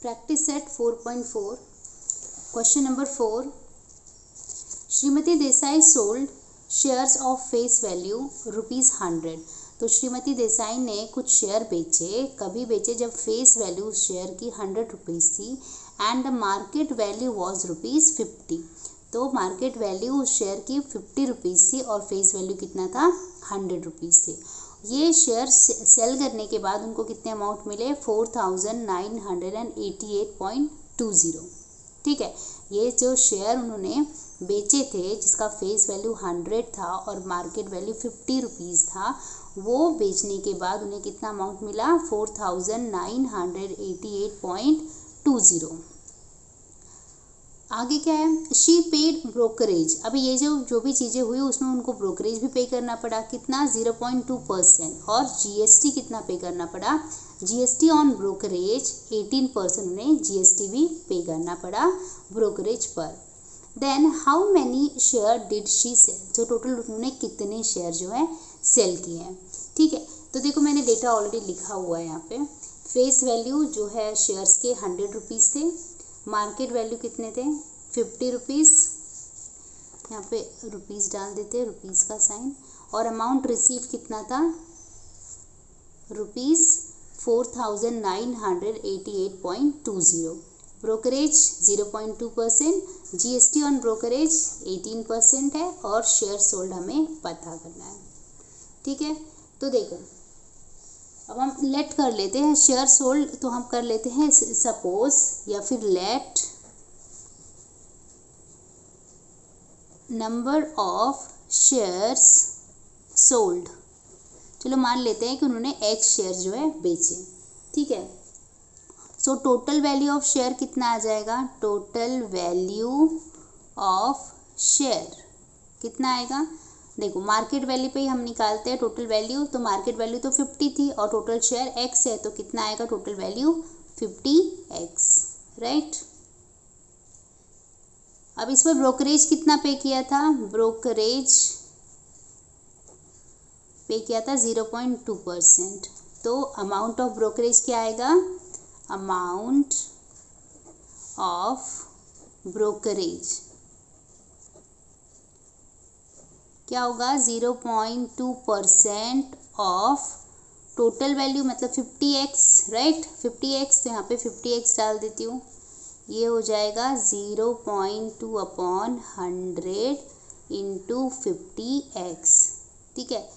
Practice set 4.4. Question number 4. Shrimati Desai sold shares of face value ₹100. तो श्रीमती देसाई ने कुछ शेयर बेचे, कभी बेचे जब फेस वैल्यू शेयर की ₹100 थी and the market value was ₹50. तो मार्केट वैल्यू उस शेयर की ₹50 थी और फेस वैल्यू कितना था, ₹100 थे. ये शेयर सेल करने के बाद उनको कितने अमाउंट मिले, 4988.20. ठीक है, ये जो शेयर उन्होंने बेचे थे जिसका फेस वैल्यू 100 था और मार्केट वैल्यू ₹50 था, वो बेचने के बाद उन्हें कितना अमाउंट मिला, 4988.20. आगे क्या है, शी पेड ब्रोकरेज. अभी ये जो भी चीज़ें हुई उसमें उनको ब्रोकरेज भी पे करना पड़ा, कितना, 0.2%. और जीएसटी कितना पे करना पड़ा, जीएसटी ऑन ब्रोकरेज 18% उन्हें जीएसटी भी पे करना पड़ा ब्रोकरेज पर. Then how many share did she sell. तो टोटल उन्होंने कितने शेयर जो है सेल किए हैं. ठीक है, तो देखो मैंने डेटा ऑलरेडी लिखा हुआ है यहाँ पे. फेस वैल्यू जो है शेयर्स के ₹100 थे, मार्केट वैल्यू कितने थे, ₹50. यहाँ पे रुपीज़ डाल देते हैं, रुपीज़ का साइन. और अमाउंट रिसीव कितना था, ₹4988.20. ब्रोकरेज 0.2%, जीएसटी ऑन ब्रोकरेज 18% है और शेयर सोल्ड हमें पता करना है. ठीक है, तो देखो अब हम लेट कर लेते हैं शेयर सोल्ड. तो हम कर लेते हैं सपोज या फिर let number of shares sold. चलो मान लेते हैं कि उन्होंने X शेयर जो है बेचे. ठीक है, so total value of share कितना आ जाएगा, टोटल वैल्यू ऑफ शेयर कितना आएगा. देखो मार्केट वैल्यू पे ही हम निकालते हैं टोटल वैल्यू. तो मार्केट वैल्यू तो 50 थी और टोटल शेयर X है, तो कितना आएगा टोटल वैल्यू 50X. राइट. अब इस पर ब्रोकरेज कितना पे किया था, ब्रोकरेज पे किया था 0.2%. तो अमाउंट ऑफ ब्रोकरेज क्या आएगा, अमाउंट ऑफ ब्रोकरेज क्या होगा, 0.2% ऑफ टोटल वैल्यू मतलब 50X. Right, 50X. तो यहाँ पे 50X डाल देती हूँ. ये हो जाएगा 0.2/100 इंटू 50X. ठीक है,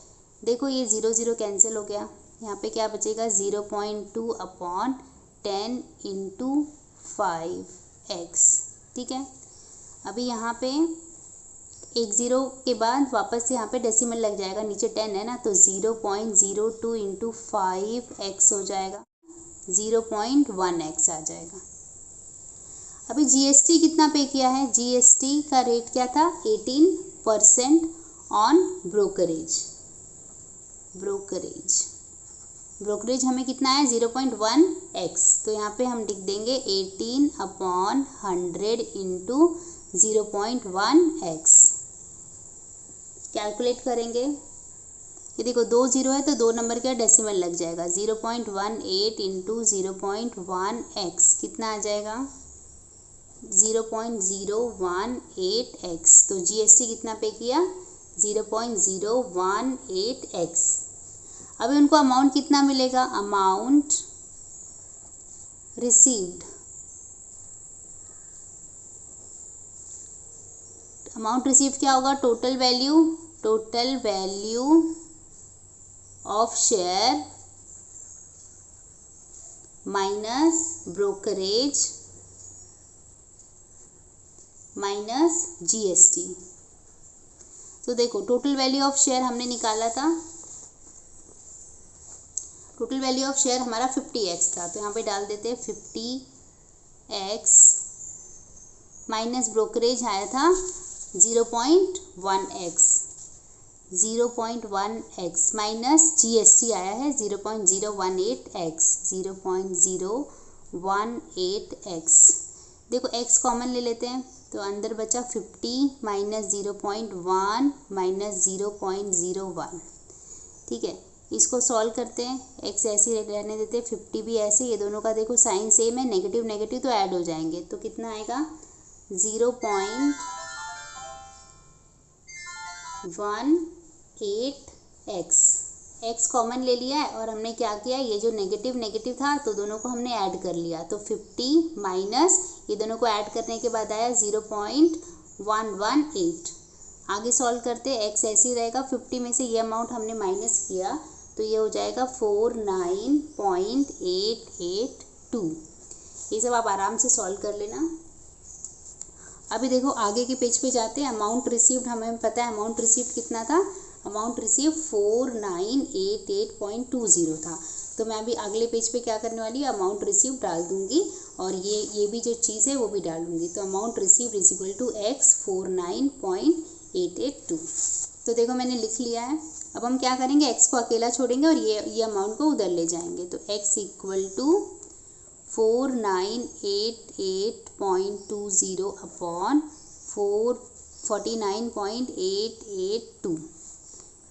देखो ये 0 कैंसिल हो गया. यहाँ पे क्या बचेगा, 0.2/10 इंटू 5X. ठीक है, अभी यहाँ पे एक 0 के बाद वापस से यहाँ पे डेसिमल लग जाएगा, नीचे 10 है ना, तो 0.02 इंटू 5X हो जाएगा, 0.1X आ जाएगा. अभी जीएसटी कितना पे किया है, जीएसटी का रेट क्या था, 18% ऑन ब्रोकरेज. ब्रोकरेज हमें कितना है, 0.1X. तो यहाँ पे हम लिख देंगे 18/100 इंटू 0.1X. कैलकुलेट करेंगे, ये देखो 2 0 है तो 2 नंबर का डेसिमल लग जाएगा, 0.18 इंटू 0.1X कितना आ जाएगा, 0.018X. तो जीएसटी कितना पे किया, 0.018X. अभी उनको अमाउंट कितना मिलेगा, अमाउंट रिसीव्ड. अमाउंट रिसीव क्या होगा, total value of share minus brokerage minus GST. तो देखो टोटल वैल्यू ऑफ शेयर हमने निकाला था, टोटल वैल्यू ऑफ शेयर हमारा 50X था. तो यहाँ पे डाल देते हैं 50X माइनस ब्रोकरेज आया था 0.1X माइनस जीएसटी आया है 0.018X. देखो X कॉमन ले लेते हैं तो अंदर बचा 50 माइनस 0.1 माइनस 0.01. ठीक है, इसको सॉल्व करते हैं, x ऐसे रहने देते हैं, 50 भी ऐसे, ये दोनों का देखो साइन सेम है, नेगेटिव नेगेटिव तो ऐड हो जाएंगे, तो कितना आएगा 0.18x। x कॉमन ले लिया है और हमने क्या किया, ये जो नेगेटिव नेगेटिव था तो दोनों को हमने ऐड कर लिया, तो 50 माइनस ये दोनों को ऐड करने के बाद आया 0.118। आगे सॉल्व करते हैं, x ऐसे ही रहेगा, 50 में से ये अमाउंट हमने माइनस किया तो ये हो जाएगा 49.882। ये सब आप आराम से सॉल्व कर लेना। अभी देखो आगे के पेज पे जाते हैं। अमाउंट रिसीव्ड हमें पता है, अमाउंट रिसीव्ड कितना था, अमाउंट रिसीव 4988.20 था। तो मैं अभी अगले पेज पे क्या करने वाली है, अमाउंट रिसीव डाल दूंगी और ये भी जो चीज़ है वो भी डाल दूंगी। तो amount receive is equal to x 49.882। तो देखो मैंने लिख लिया है। अब हम क्या करेंगे, x को अकेला छोड़ेंगे और ये अमाउंट को उधर ले जाएंगे। तो x इक्वल टू 4988.20 अपॉन 49.882।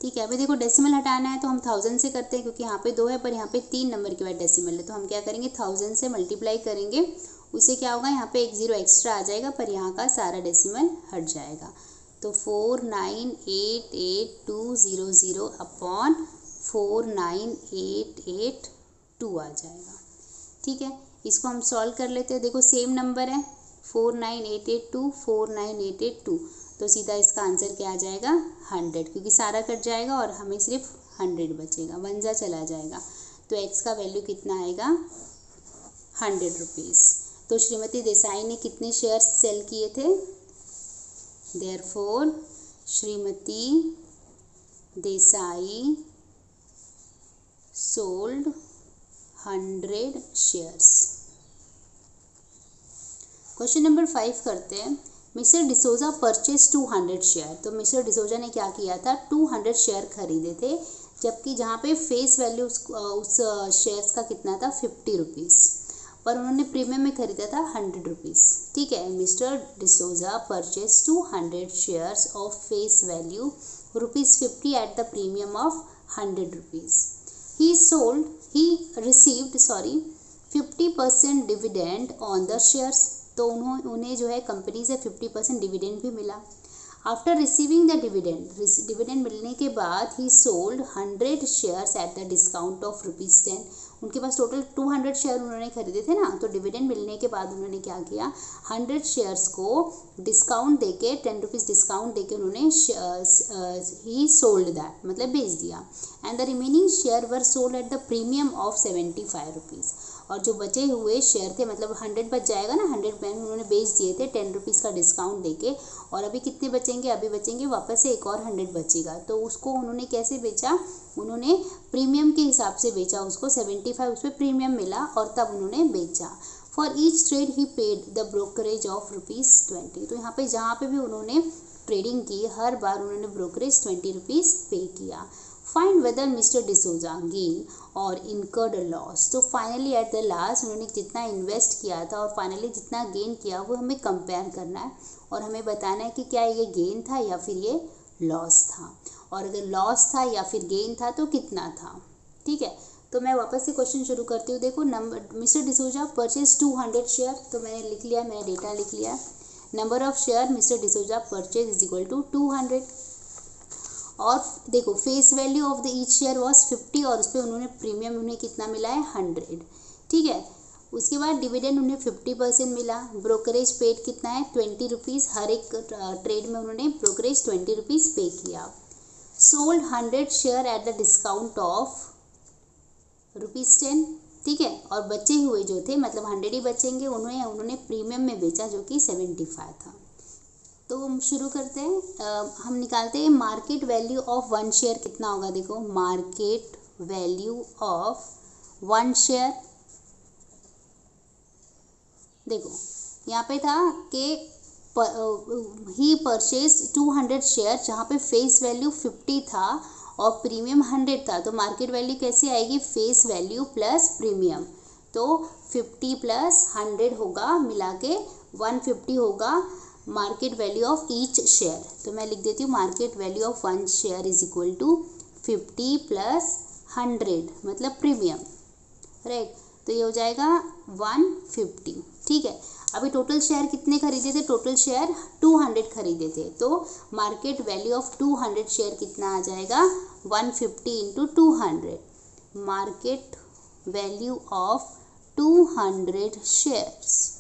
ठीक है। अभी देखो डेसिमल हटाना है तो हम 1000 से करते हैं, क्योंकि यहाँ पे 2 है पर यहाँ पे 3 नंबर के बाद डेसिमल है, तो हम क्या करेंगे 1000 से मल्टीप्लाई करेंगे। उससे क्या होगा, यहाँ पे एक 0 एक्स्ट्रा आ जाएगा पर यहाँ का सारा डेसिमल हट जाएगा। तो 4988.200 अपॉन 4988.2 आ जाएगा। ठीक है, इसको हम सॉल्व कर लेते हैं। देखो सेम नंबर है 4988.2 4988.2, तो सीधा इसका आंसर क्या आ जाएगा 100, क्योंकि सारा कट जाएगा और हमें सिर्फ 100 बचेगा, 1 जा चला जाएगा। तो x का वैल्यू कितना आएगा 100 रुपीज़। तो श्रीमती देसाई ने कितने शेयर्स सेल किए थे, therefore Shrimati Desai sold 100 shares. Question number 5 करते हैं। Mister D'Souza purchase 200 share. तो मिस्टर डिसोजा ने क्या किया था, 200 शेयर खरीदे थे, जबकि जहाँ पे फेस वैल्यू उस शेयर्स का कितना था 50 रुपीज़, पर उन्होंने प्रीमियम में खरीदा था 100 रुपीज़। ठीक है, mister D'Souza purchase 200 shares of face value ₹50 at the premium of 100 rupees. he received 50% dividend on the shares. तो उन्हें जो है कंपनी से 50% डिविडेंड भी मिला। आफ्टर रिसीविंग द डिविडेंड मिलने के बाद ही sold 100 shares at the discount of ₹10। उनके पास टोटल 200 शेयर उन्होंने खरीदे थे ना, तो डिविडेंड मिलने के बाद उन्होंने क्या किया, 100 शेयर्स को डिस्काउंट देके 10 रुपीज़ डिस्काउंट देके उन्होंने ही सोल्ड दैट, मतलब बेच दिया। And the remaining share were sold at the premium of 75 rupees. और जो बचे हुए शेयर थे, मतलब 100 बच जाएगा ना, 100 उन्होंने बेच दिए थे 10 रुपीज़ का डिस्काउंट देके, और अभी कितने बचेंगे, अभी बचेंगे वापस से एक और 100 बचेगा। तो उसको उन्होंने कैसे बेचा, उन्होंने प्रीमियम के हिसाब से बेचा, उसको 75 उस पर प्रीमियम मिला और तब उन्होंने बेचा। For each trade he paid the brokerage of ₹20। तो यहाँ पे जहाँ पे भी उन्होंने ट्रेडिंग की, हर बार उन्होंने ब्रोकरेज 20 रुपीज़ पे किया। Find weather mister D'Souza gain और इनकर्ड लॉस। तो फाइनली एट द लास्ट उन्होंने जितना इन्वेस्ट किया था और फाइनली जितना गेन किया वो हमें कंपेयर करना है और हमें बताना है कि क्या ये गेन था या फिर ये लॉस था, और अगर लॉस था या फिर गेन था तो कितना था। ठीक है, तो मैं वापस से क्वेश्चन शुरू करती हूँ। देखो मिस्टर डिसोजा परचेज 200 शेयर, तो मैंने लिख लिया, मैंने डेटा लिख लिया। Number of share mister D'Souza purchase is equal to 200। और देखो face value of the each share was 50 और उस पर उन्होंने प्रीमियम उन्हें कितना मिला है 100। ठीक है, उसके बाद डिविडेंड उन्हें 50% मिला। ब्रोकरेज पेड कितना है 20 रुपीज़, हर एक ट्रेड में उन्होंने ब्रोकरेज 20 रुपीज़ पे किया। Sold 100 share at the discount of ₹10। ठीक है, और बचे हुए जो थे, मतलब 100 ही बचेंगे, उन्होंने प्रीमियम में बेचा जो कि 75 था। तो हम शुरू करते हैं। हम निकालते हैं मार्केट वैल्यू ऑफ 1 शेयर कितना होगा। देखो मार्केट वैल्यू ऑफ 1 शेयर, देखो यहाँ पे था कि ही परचेज 200 शेयर, जहाँ पे फेस वैल्यू 50 था और प्रीमियम 100 था। तो मार्केट वैल्यू कैसे आएगी, फेस वैल्यू प्लस प्रीमियम, तो 50 प्लस 100 होगा, मिला के 150 होगा market value of each share. तो मैं लिख देती हूँ market value of 1 share is equal to 50 plus 100 मतलब प्रीमियम, राइट। तो ये हो जाएगा 150, ठीक है। अभी टोटल शेयर कितने खरीदे थे, टोटल शेयर 200 खरीदे थे, तो मार्केट वैल्यू ऑफ 200 शेयर कितना आ जाएगा, 150 into 200, market value of 200 shares,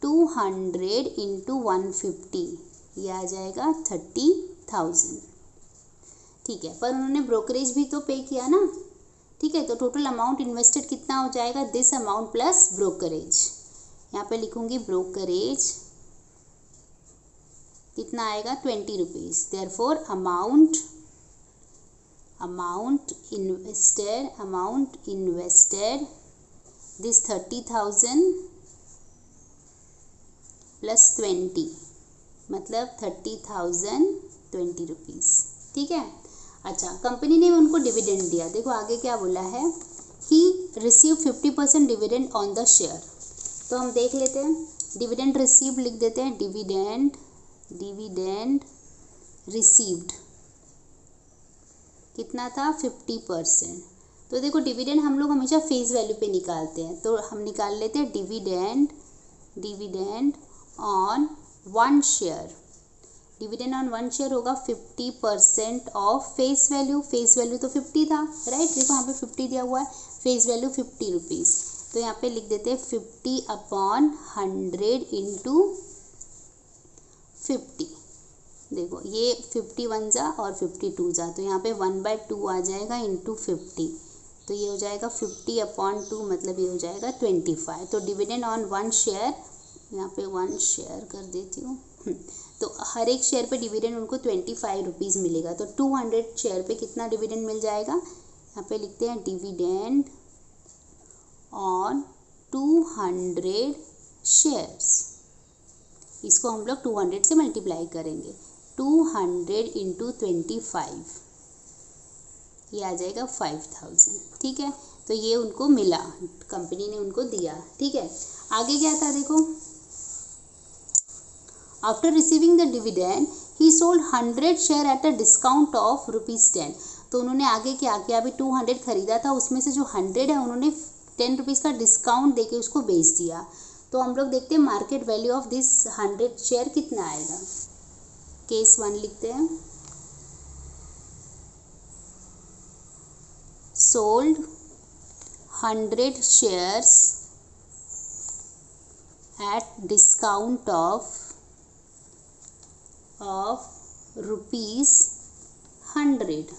200 into 150, ये आ जाएगा 30,000, ठीक है। पर उन्होंने ब्रोकरेज भी तो पे किया ना, ठीक है। तो टोटल अमाउंट इन्वेस्टेड कितना हो जाएगा, दिस अमाउंट प्लस ब्रोकरेज, यहाँ पे लिखूंगी ब्रोकरेज कितना आएगा 20 rupees, therefore amount invested this 30,000 plus 20 मतलब 30,000 20 रुपीज़, ठीक है। अच्छा, कंपनी ने उनको डिविडेंड दिया, देखो आगे क्या बोला है, he receive 50% dividend on the share. तो हम देख लेते हैं, डिविडेंड रिसीव लिख देते हैं, डिविडेंड रिसीव्ड कितना था 50%। तो देखो डिविडेंड हम लोग हमेशा फेस वैल्यू पे निकालते हैं, तो हम निकाल लेते हैं dividend on 1 share, dividend on 1 share होगा 50% of face value, face value तो 50 था, राइट। देखो यहाँ पे 50 दिया हुआ है, फेस वैल्यू 50 रुपीज़, तो यहाँ पे लिख देते हैं 50 अपॉन 100 इंटू 50, देखो ये 51 जा और 52 जा, तो यहाँ पे 1/2 आ जाएगा इंटू 50, तो ये हो जाएगा 50 अपॉन 2 मतलब ये हो जाएगा 25। तो डिविडेंड ऑन 1 शेयर, यहाँ पे 1 शेयर कर देती हूँ, तो हर एक शेयर पे डिविडेंड उनको 25 रुपीज़ मिलेगा, तो 200 शेयर पे कितना डिविडेंड मिल जाएगा, यहाँ पे लिखते हैं डिविडेंड ऑन 200 शेयर्स, इसको हम लोग 200 से मल्टीप्लाई करेंगे, 200 इंटू 25 ये आ जाएगा 5,000, ठीक है। तो ये उनको मिला, कंपनी ने उनको दिया, ठीक है। आगे क्या था देखो, after receiving the dividend he sold 100 share at a discount of ₹10। तो उन्होंने आगे क्या किया, अभी 200 खरीदा था, उसमें से जो 100 है उन्होंने 10 रुपीज़ का डिस्काउंट देके उसको बेच दिया। तो हम लोग देखते हैं market value of this 100 share कितना आएगा। केस 1 लिखते हैं, sold 100 shares at discount of ₹100।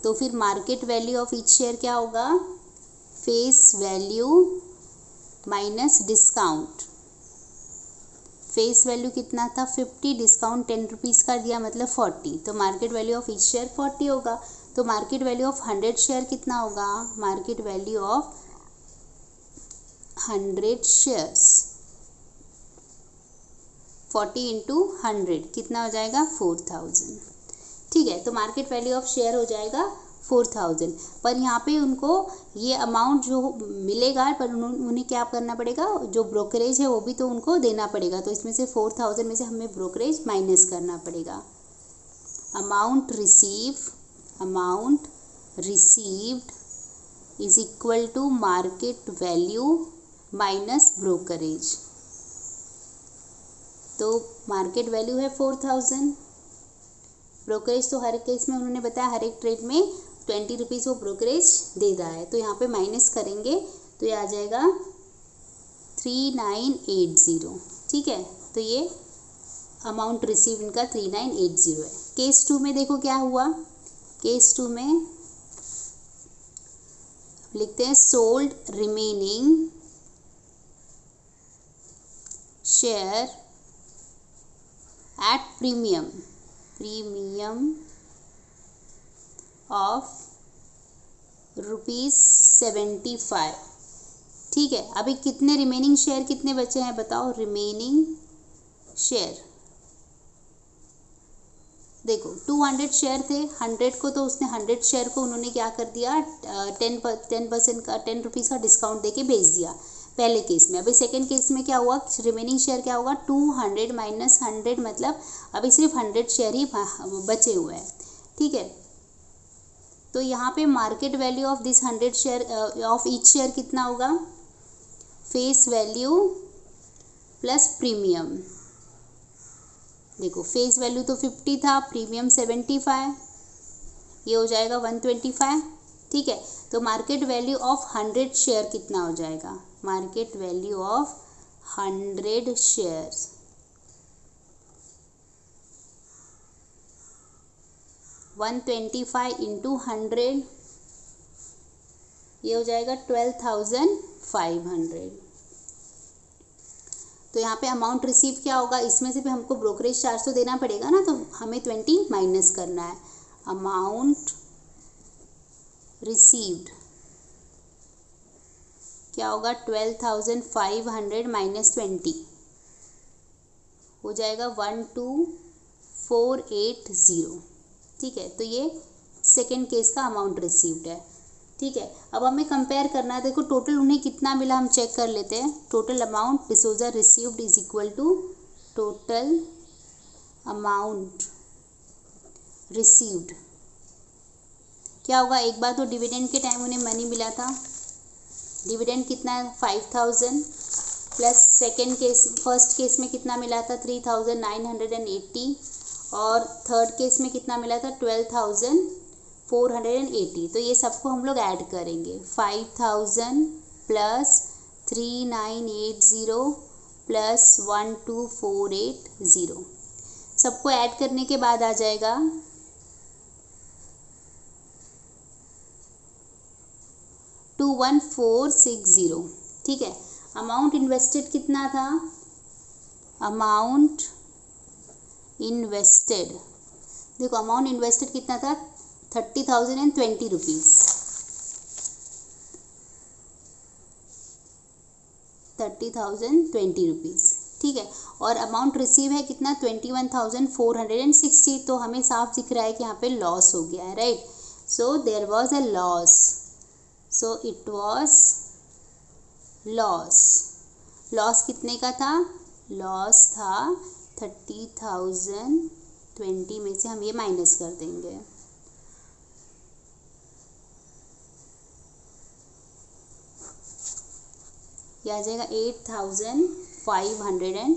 तो फिर market value of each share क्या होगा, face value minus discount, face value कितना था 50, डिस्काउंट 10 रुपीज़ का दिया मतलब 40, तो market value of each share 40 होगा। तो मार्केट वैल्यू ऑफ 100 शेयर कितना होगा, market value of 100 shares 40 into 100 कितना हो जाएगा 4,000, ठीक है। तो मार्केट वैल्यू ऑफ शेयर हो जाएगा 4,000, पर यहाँ पे उनको ये अमाउंट जो मिलेगा, पर उन्हें क्या करना पड़ेगा, जो ब्रोकरेज है वो भी तो उनको देना पड़ेगा, तो इसमें से 4,000 में से हमें ब्रोकरेज माइनस करना पड़ेगा। Amount received is equal to market value minus brokerage, तो मार्केट वैल्यू है 4,000, ब्रोकरेज तो हर केस में उन्होंने बताया हर एक ट्रेड में 20 रुपीज़ वो ब्रोकरेज दे रहा है, तो यहाँ पे माइनस करेंगे तो ये आ जाएगा 3980, ठीक है। तो ये अमाउंट रिसीव इनका 3980 है। केस 2 में देखो क्या हुआ, केस 2 में लिखते हैं sold remaining share at premium of ₹75, ठीक है। अभी कितने रिमेनिंग शेयर कितने बचे हैं बताओ, रिमेनिंग शेयर देखो 200 शेयर थे, 100 को तो उसने 100 शेयर को उन्होंने क्या कर दिया 10% का 10 रुपीज़ का डिस्काउंट देके बेच दिया पहले केस में। अभी सेकंड केस में क्या हुआ, रिमेनिंग शेयर क्या होगा 200 माइनस 100 मतलब अभी सिर्फ 100 शेयर ही बचे हुए हैं, ठीक है। तो यहाँ पे market value of this 100 share of each share कितना होगा, फेस वैल्यू प्लस प्रीमियम। देखो फेस वैल्यू तो 50 था, प्रीमियम 75, ये हो जाएगा 125। ठीक है, तो मार्केट वैल्यू ऑफ 100 शेयर कितना हो जाएगा, market value of 100 shares 125 into 100, ये हो जाएगा 12,500। तो यहाँ पे अमाउंट रिसीव क्या होगा, इसमें से भी हमको ब्रोकरेज चार्ज तो देना पड़ेगा ना, तो हमें 20 माइनस करना है। अमाउंट रिसीव्ड क्या होगा, 12,500 माइनस 20 हो जाएगा 12,480। ठीक है, तो ये सेकेंड केस का अमाउंट रिसीव्ड है। ठीक है, अब हमें कंपेयर करना है। देखो टोटल उन्हें कितना मिला हम चेक कर लेते हैं। Total amount D'Souza received is equal to total amount received क्या होगा, एक बार तो डिविडेंड के टाइम उन्हें मनी मिला था, डिविडेंड कितना है 5,000 plus second case first case में कितना मिला था 3,980 और थर्ड केस में कितना मिला था 12,480। तो ये सबको हम लोग ऐड करेंगे, 5,000 प्लस 3,980 प्लस 12,480, सबको ऐड करने के बाद आ जाएगा 21,460। ठीक है, अमाउंट इन्वेस्टेड कितना था, अमाउंट इन्वेस्टेड, देखो अमाउंट इन्वेस्टेड कितना था 30,020 रुपीज़, 30,020 रुपीज़। ठीक है, और अमाउंट रिसीव है कितना 21,460। तो हमें साफ दिख रहा है कि यहाँ पे लॉस हो गया है, right. So there was a loss, so it was loss कितने का था, लॉस था 30,020 में से हम ये माइनस कर देंगे, ये आ जाएगा 8,520।